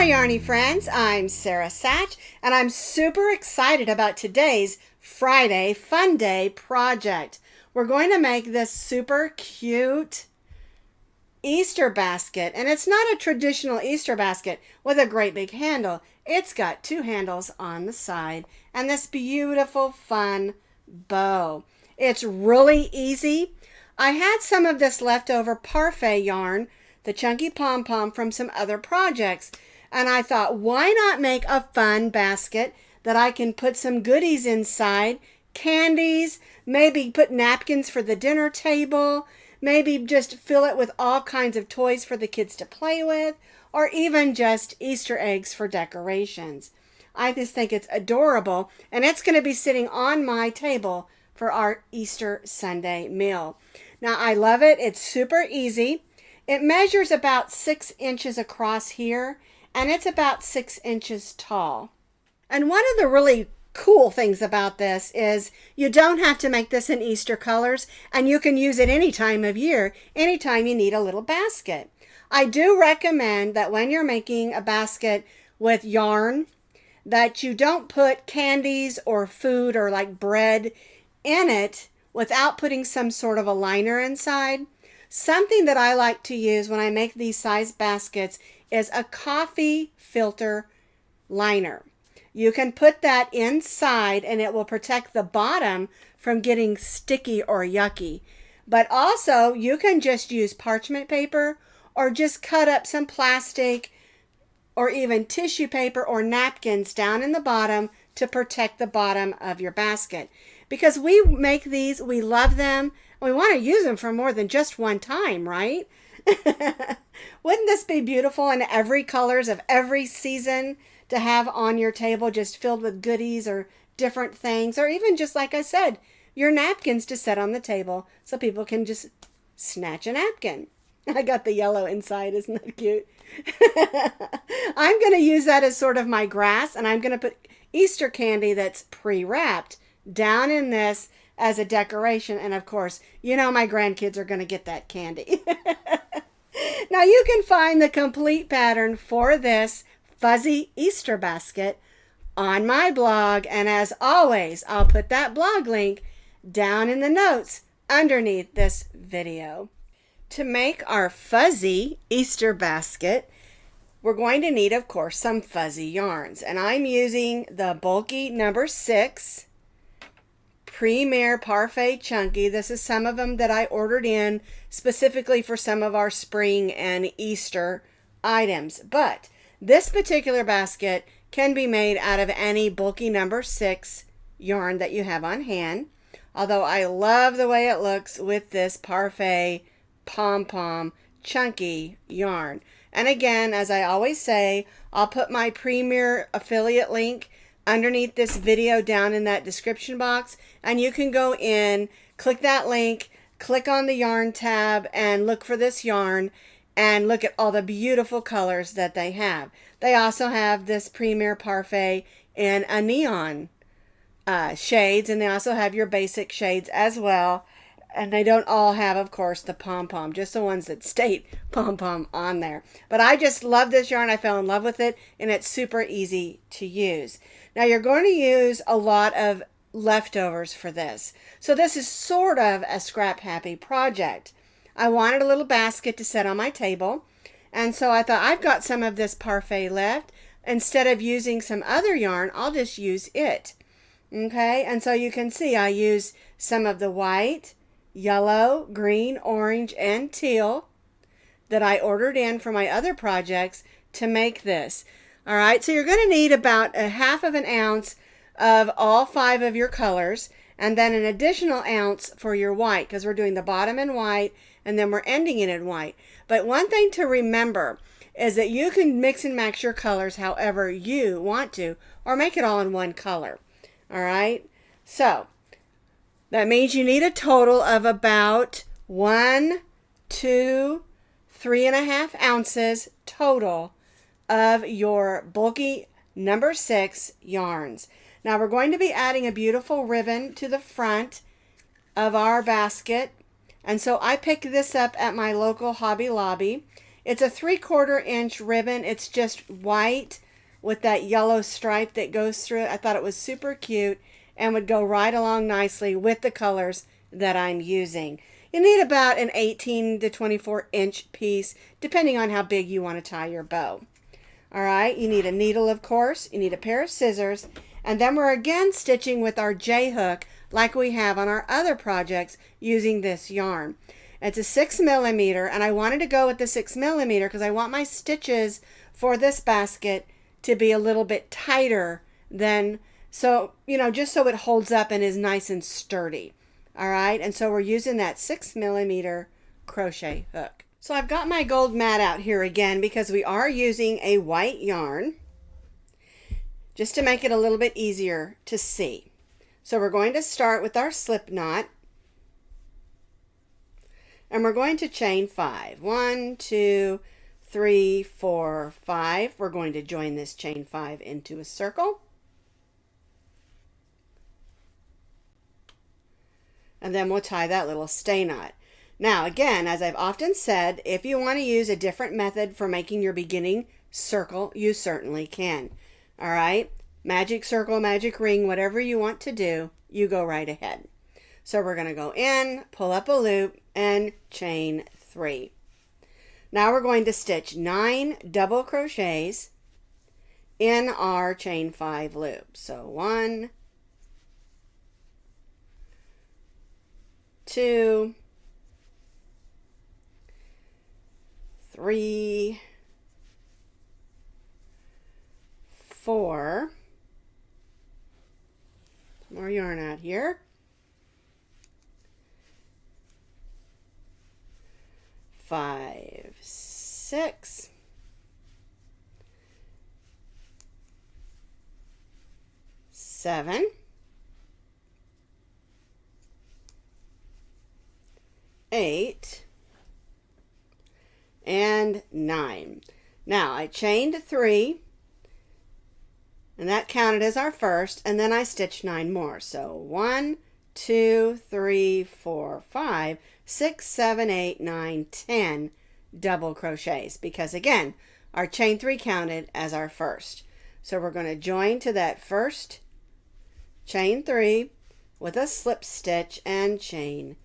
my yarny friends, I'm Sara Sach, and I'm super excited about today's Friday Fun Day project. We're going to make this super cute Easter basket, and it's not a traditional Easter basket with a great big handle. It's got two handles on the side and this beautiful fun bow. It's really easy. I had some of this leftover parfait yarn, the chunky pom-pom, from some other projects, and I thought, why not make a fun basket that I can put some goodies inside, candies, maybe put napkins for the dinner table, maybe just fill it with all kinds of toys for the kids to play with, or even just Easter eggs for decorations. I just think it's adorable, and it's going to be sitting on my table for our Easter Sunday meal. Now, I love it. It's super easy. It measures about 6 inches across here, and it's about 6 inches tall. And one of the really cool things about this is you don't have to make this in Easter colors, and you can use it any time of year, anytime you need a little basket. I do recommend that when you're making a basket with yarn, that you don't put candies or food or like bread in it without putting some sort of a liner inside. Something that I like to use when I make these size baskets is a coffee filter liner. You can put that inside and it will protect the bottom from getting sticky or yucky. But also you can just use parchment paper or just cut up some plastic or even tissue paper or napkins down in the bottom to protect the bottom of your basket. Because we make these, we love them, and we want to use them for more than just one time, right? Wouldn't this be beautiful in every colors of every season to have on your table, just filled with goodies or different things, or even just like I said, your napkins to set on the table so people can just snatch a napkin. I got the yellow inside, isn't that cute? I'm going to use that as sort of my grass, and I'm going to put Easter candy that's pre-wrapped down in this as a decoration. And of course, you know my grandkids are going to get that candy. Now you can find the complete pattern for this fuzzy Easter basket on my blog, and as always, I'll put that blog link down in the notes underneath this video. To make our fuzzy Easter basket, we're going to need, of course, some fuzzy yarns, and I'm using the bulky number 6 Premier Parfait Chunky. This is some of them that I ordered in specifically for some of our spring and Easter items. But this particular basket can be made out of any bulky number 6 yarn that you have on hand. Although I love the way it looks with this Parfait Pompom Chunky yarn. And again, as I always say, I'll put my Premier affiliate link underneath this video down in that description box, and you can go in, click that link, click on the yarn tab, and look for this yarn and look at all the beautiful colors that they have. They also have this Premier Parfait in a neon shades, and they also have your basic shades as well. And they don't all have, of course, the pom-pom, just the ones that state pom-pom on there. But I just love this yarn. I fell in love with it, and it's super easy to use. Now, you're going to use a lot of leftovers for this. So this is sort of a scrap-happy project. I wanted a little basket to set on my table, and so I thought, I've got some of this parfait left. Instead of using some other yarn, I'll just use it. Okay, and so you can see I use some of the white, yellow, green, orange, and teal that I ordered in for my other projects to make this. All right, so you're going to need about a 1/2 ounce of all 5 of your colors, and then an additional ounce for your white, because we're doing the bottom in white and then we're ending it in white. But one thing to remember is that you can mix and match your colors however you want to, or make it all in one color. All right, so that means you need a total of about 1, 2, 3.5 ounces total of your bulky number 6 yarns. Now we're going to be adding a beautiful ribbon to the front of our basket. And so I picked this up at my local Hobby Lobby. It's a 3/4 inch ribbon. It's just white with that yellow stripe that goes through it. I thought it was super cute and would go right along nicely with the colors that I'm using. You need about an 18 to 24 inch piece, depending on how big you want to tie your bow. All right, you need a needle, of course. You need a pair of scissors. And then we're again stitching with our J-hook like we have on our other projects using this yarn. It's a 6mm, and I wanted to go with the 6mm because I want my stitches for this basket to be a little bit tighter than, so, you know, just so it holds up and is nice and sturdy. All right, and so we're using that 6mm crochet hook. So I've got my gold mat out here again because we are using a white yarn just to make it a little bit easier to see. So we're going to start with our slip knot, and we're going to chain 5. 1, 2, 3, 4, 5. We're going to join this chain 5 into a circle. And then we'll tie that little stay knot. Now again, as I've often said, if you want to use a different method for making your beginning circle, you certainly can. All right, magic circle, magic ring, whatever you want to do, you go right ahead. So we're going to go in, pull up a loop, and chain 3. Now we're going to stitch 9 double crochets in our chain 5 loop. So 1, 2, 3, 4, more yarn out here, 5, 6, 7, 8, and 9. Now I chained 3, and that counted as our first, and then I stitched 9 more. So 1, 2, 3, 4, 5, 6, 7, 8, 9, 10 double crochets, because again, our chain 3 counted as our first. So we're going to join to that first chain 3 with a slip stitch and chain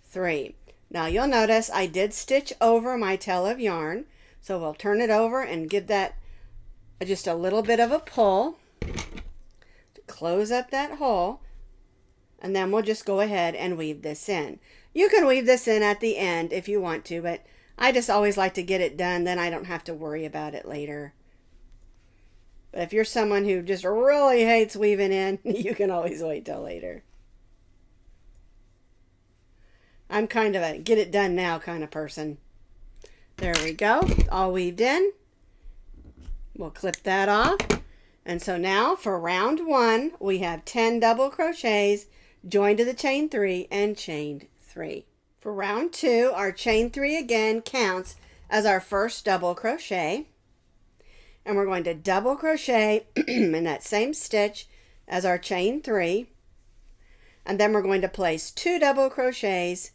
3. Now you'll notice I did stitch over my tail of yarn, so we'll turn it over and give that just a little bit of a pull to close up that hole, and then we'll just go ahead and weave this in. You can weave this in at the end if you want to, but I just always like to get it done, then I don't have to worry about it later. But if you're someone who just really hates weaving in, you can always wait till later. I'm kind of a get it done now kind of person. There we go, all weaved in. We'll clip that off. And so now for round 1, we have 10 double crochets, joined to the chain 3 and chained 3. For round 2, our chain 3 again counts as our first double crochet. And we're going to double crochet in that same stitch as our chain 3. And then we're going to place 2 double crochets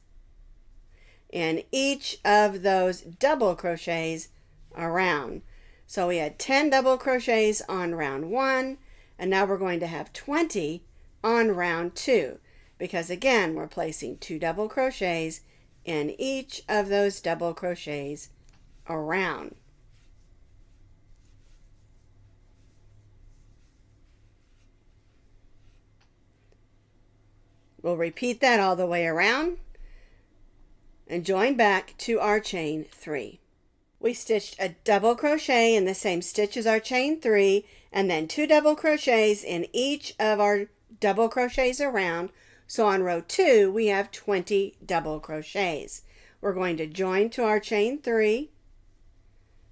in each of those double crochets around. So we had 10 double crochets on round 1, and now we're going to have 20 on round 2, because again, we're placing 2 double crochets in each of those double crochets around. We'll repeat that all the way around and join back to our chain 3. We stitched a double crochet in the same stitch as our chain 3, and then 2 double crochets in each of our double crochets around. So on row 2, we have 20 double crochets. We're going to join to our chain 3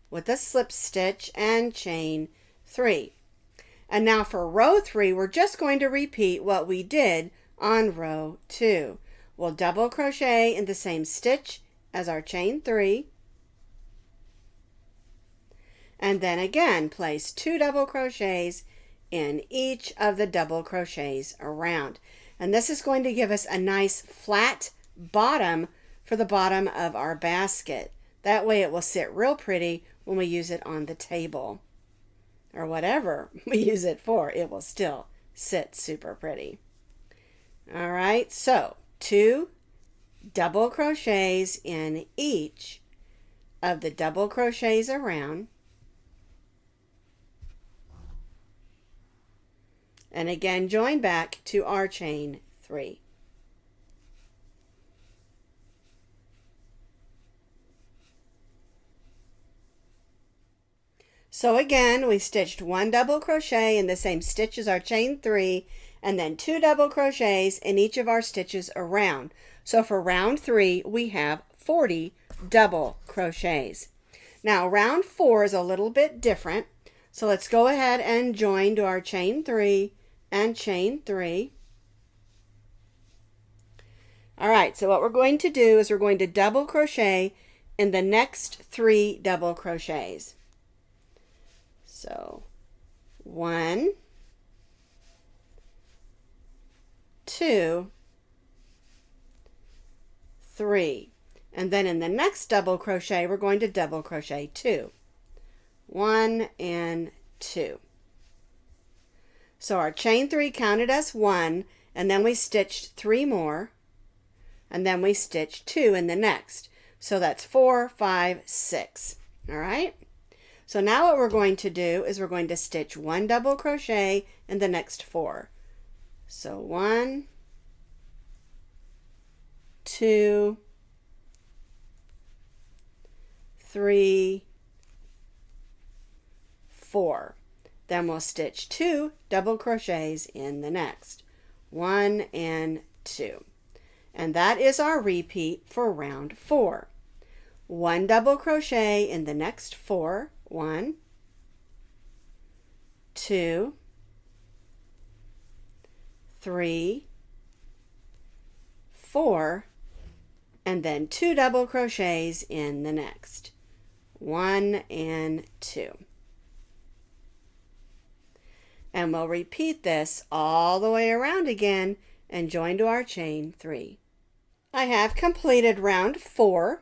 with a slip stitch and chain 3. And now for row 3, we're just going to repeat what we did on row 2. We'll double crochet in the same stitch as our chain 3, and then again place 2 double crochets in each of the double crochets around. And this is going to give us a nice flat bottom for the bottom of our basket. That way it will sit real pretty when we use it on the table. Or whatever we use it for, it will still sit super pretty. All right, so 2 double crochets in each of the double crochets around. And again, join back to our chain 3. So again, we stitched 1 double crochet in the same stitch as our chain 3, and then 2 double crochets in each of our stitches around. So for round 3, we have 40 double crochets. Now round 4 is a little bit different. So let's go ahead and join to our chain 3 and chain 3. All right, so what we're going to do is we're going to double crochet in the next 3 double crochets. So 1, 2, 3, and then in the next double crochet we're going to double crochet 2. 1 and 2. So our chain 3 counted as 1, and then we stitched 3 more, and then we stitched 2 in the next. So that's 4, 5, 6. All right? So now what we're going to do is we're going to stitch 1 double crochet in the next 4. So 1, 2, 3, 4. Then we'll stitch 2 double crochets in the next. 1 and 2. And that is our repeat for round 4. 1 double crochet in the next 4. 1, 2, 3, 4, and then 2 double crochets in the next. 1 and 2. And we'll repeat this all the way around again and join to our chain 3. I have completed round 4.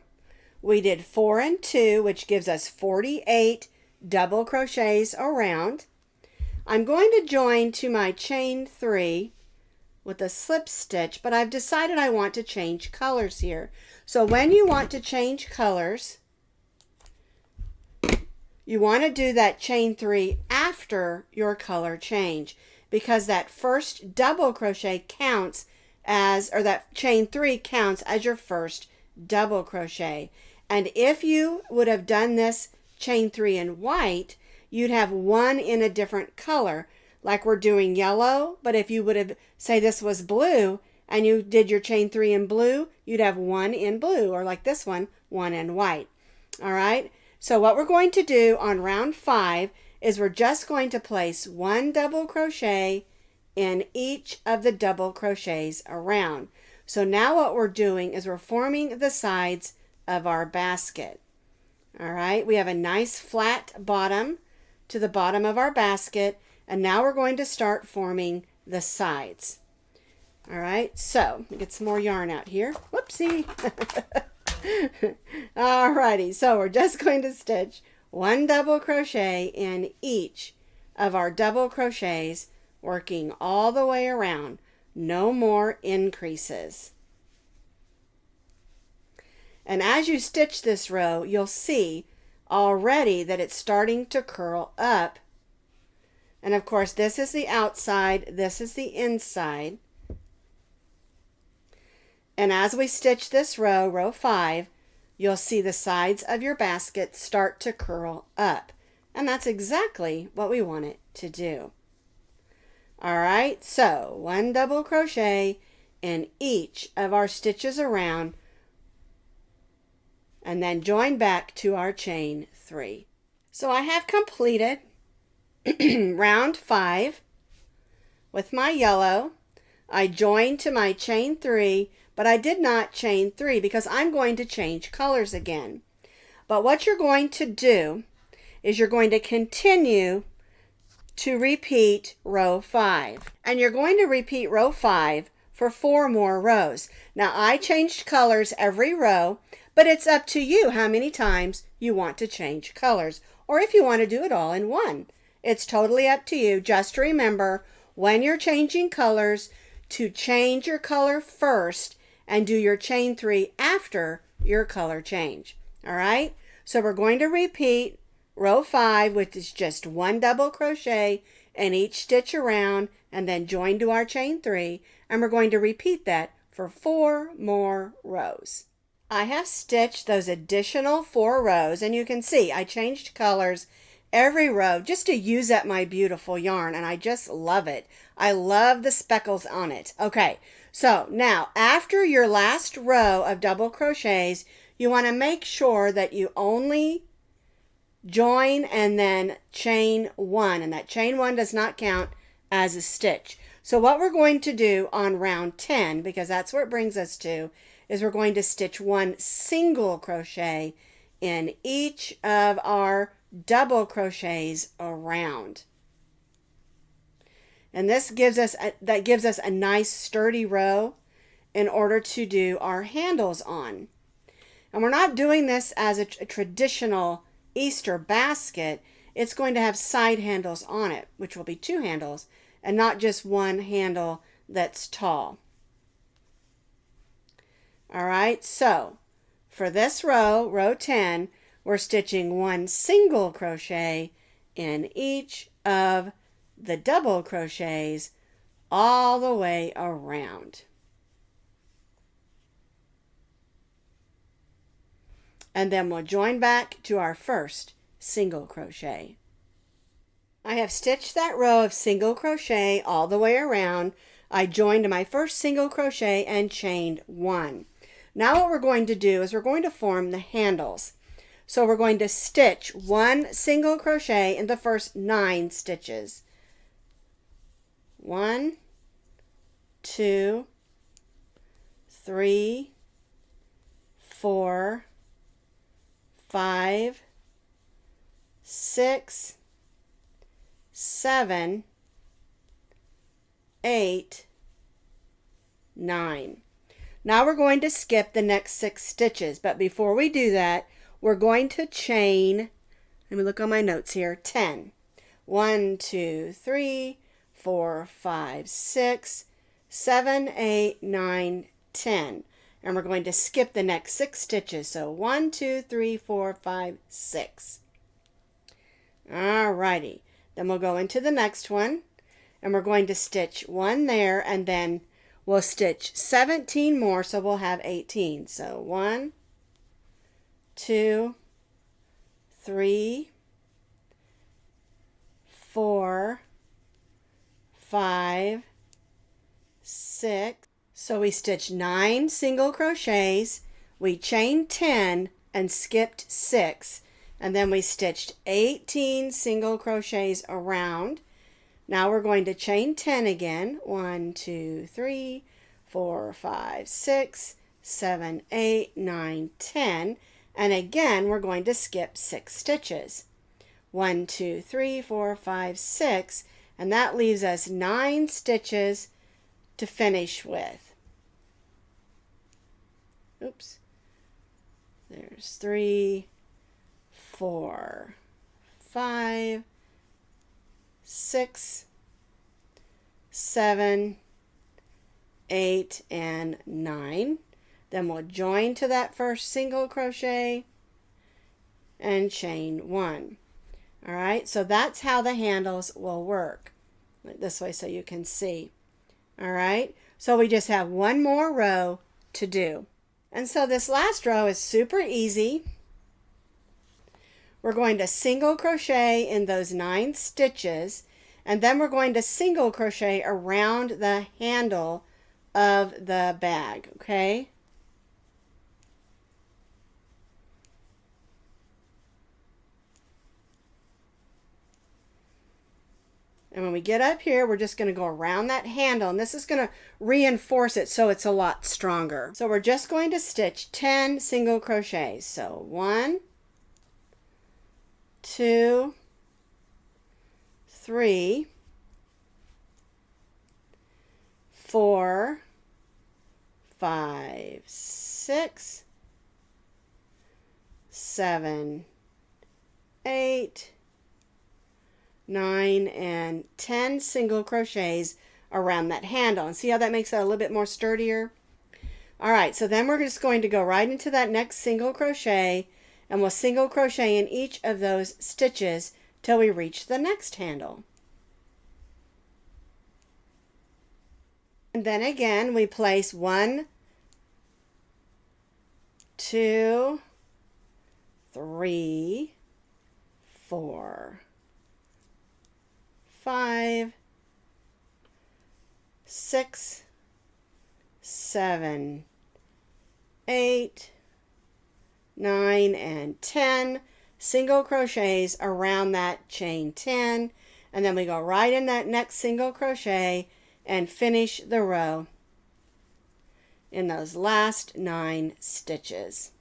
We did 4 and 2, which gives us 48 double crochets around. I'm going to join to my chain 3 with a slip stitch, but I've decided I want to change colors here. So when you want to change colors, you want to do that chain 3 after your color change, because that first double crochet counts as, or that chain 3 counts as your first double crochet. And if you would have done this chain 3 in white, you'd have 1 in a different color, like we're doing yellow. But if you would have, say this was blue, and you did your chain 3 in blue, you'd have 1 in blue, or like this one, 1 in white. All right, so what we're going to do on round 5 is we're just going to place 1 double crochet in each of the double crochets around. So now what we're doing is we're forming the sides of our basket. All right, we have a nice flat bottom to the bottom of our basket, and now we're going to start forming the sides. All right, so let me get some more yarn out here. Whoopsie. All righty, so we're just going to stitch 1 double crochet in each of our double crochets, working all the way around. No more increases. And as you stitch this row, you'll see already that it's starting to curl up. And of course, this is the outside, this is the inside. And as we stitch this row, row 5, you'll see the sides of your basket start to curl up. And that's exactly what we want it to do. All right, so 1 double crochet in each of our stitches around, and then join back to our chain 3. So I have completed round 5 with my yellow. I joined to my chain 3, but I did not chain 3 because I'm going to change colors again. But what you're going to do is you're going to continue to repeat row 5. And you're going to repeat row 5 for 4 more rows. Now I changed colors every row, but it's up to you how many times you want to change colors, or if you want to do it all in one. It's totally up to you. Just remember, when you're changing colors, to change your color first and do your chain 3 after your color change. All right? So we're going to repeat row 5, which is just 1 double crochet in each stitch around, and then join to our chain 3, and we're going to repeat that for 4 more rows. I have stitched those additional 4 rows, and you can see I changed colors every row just to use up my beautiful yarn, and I just love it. I love the speckles on it. Okay, so now after your last row of double crochets, you want to make sure that you only join and then chain 1, and that chain 1 does not count as a stitch. So what we're going to do on round 10, because that's where it brings us to, is we're going to stitch 1 single crochet in each of our double crochets around. And this gives us a nice sturdy row in order to do our handles on. And we're not doing this as a traditional Easter basket. It's going to have side handles on it, which will be 2 handles and not just 1 handle that's tall. All right, so for this row, row 10, we're stitching 1 single crochet in each of the double crochets all the way around. And then we'll join back to our first single crochet. I have stitched that row of single crochet all the way around. I joined my first single crochet and chained 1. Now what we're going to do is we're going to form the handles. So we're going to stitch 1 single crochet in the first 9 stitches. 1, 2, 3, 4, 5, 6, 7, 8, 9. Now we're going to skip the next 6 stitches, but before we do that, we're going to chain, let me look on my notes here, 10. 1, 2, 3, 4, 5, 6, 7, 8, 9, 10. And we're going to skip the next 6 stitches. So 1, 2, 3, 4, 5, 6. Alrighty. Then we'll go into the next one, and we're going to stitch 1 there, and then we'll stitch 17 more, so we'll have 18. So 1, 2, 3, 4, 5, 6. So we stitched 9 single crochets, we chained 10 and skipped 6, and then we stitched 18 single crochets around. Now we're going to chain 10 again. 1, 2, 3, 4, 5, 6, 7, 8, 9, 10. And again, we're going to skip 6 stitches. 1, 2, 3, 4, 5, 6. And that leaves us 9 stitches to finish with. Oops. There's 3, 4, 5, 6, 7, 8, and 9. Then we'll join to that first single crochet and chain 1. All right, so that's how the handles will work. Like this way so you can see. All right, so we just have 1 more row to do. And so this last row is super easy. We're going to single crochet in those 9 stitches, and then we're going to single crochet around the handle of the bag, okay? And when we get up here, we're just going to go around that handle, and this is going to reinforce it so it's a lot stronger. So we're just going to stitch 10 single crochets. So 1, 2, 3, 4, 5, 6, 7, 8, 9, and 10 single crochets around that handle. And see how that makes it a little bit more sturdier? All right, so then we're just going to go right into that next single crochet, and we'll single crochet in each of those stitches till we reach the next handle. And then again, we place 1, 2, 3, 4, 5, 6, 7, 8, 9, and 10 single crochets around that chain 10, and then we go right in that next single crochet and finish the row in those last 9 stitches.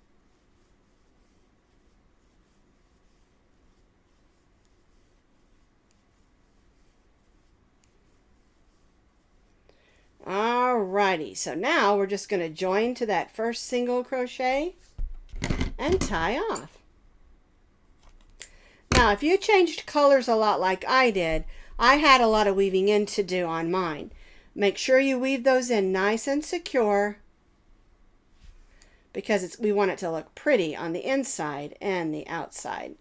Alrighty, so now we're just going to join to that first single crochet and tie off. Now, if you changed colors a lot like I did, I had a lot of weaving in to do on mine. Make sure you weave those in nice and secure because we want it to look pretty on the inside and the outside.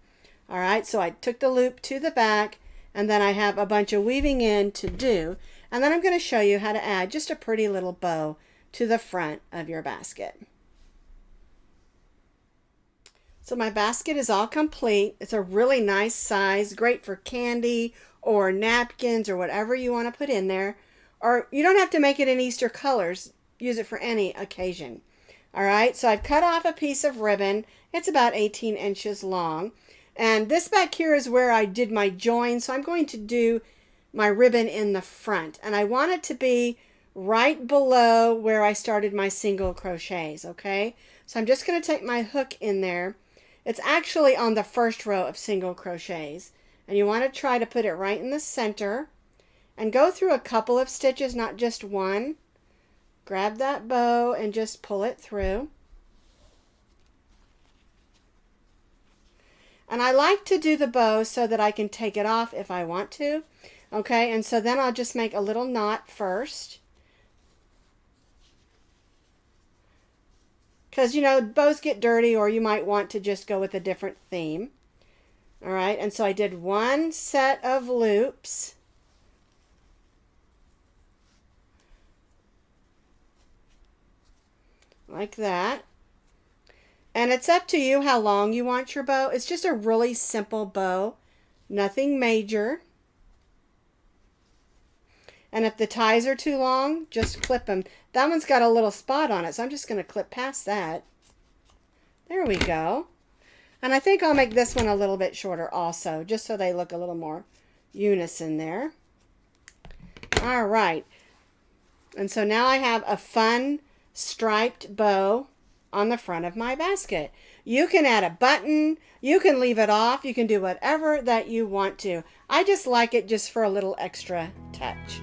All right, so I took the loop to the back, and then I have a bunch of weaving in to do, and then I'm going to show you how to add just a pretty little bow to the front of your basket. So my basket is all complete. It's a really nice size, great for candy or napkins or whatever you want to put in there. Or you don't have to make it in Easter colors. Use it for any occasion. All right, so I've cut off a piece of ribbon. It's about 18 inches long. And this back here is where I did my join. So I'm going to do my ribbon in the front. And I want it to be right below where I started my single crochets, okay? So I'm just going to take my hook in there. It's actually on the first row of single crochets. And you want to try to put it right in the center. And go through a couple of stitches, not just one. Grab that bow and just pull it through. And I like to do the bow so that I can take it off if I want to. Okay, and so then I'll just make a little knot first. Because, you know, bows get dirty, or you might want to just go with a different theme. All right, and so I did one set of loops. Like that. And it's up to you how long you want your bow. It's just a really simple bow, nothing major. And if the ties are too long, just clip them. That one's got a little spot on it, so I'm just going to clip past that. There we go. And I think I'll make this one a little bit shorter also, just so they look a little more unison there. All right. And so now I have a fun striped bow on the front of my basket. You can add a button, you can leave it off, you can do whatever that you want to. I just like it just for a little extra touch.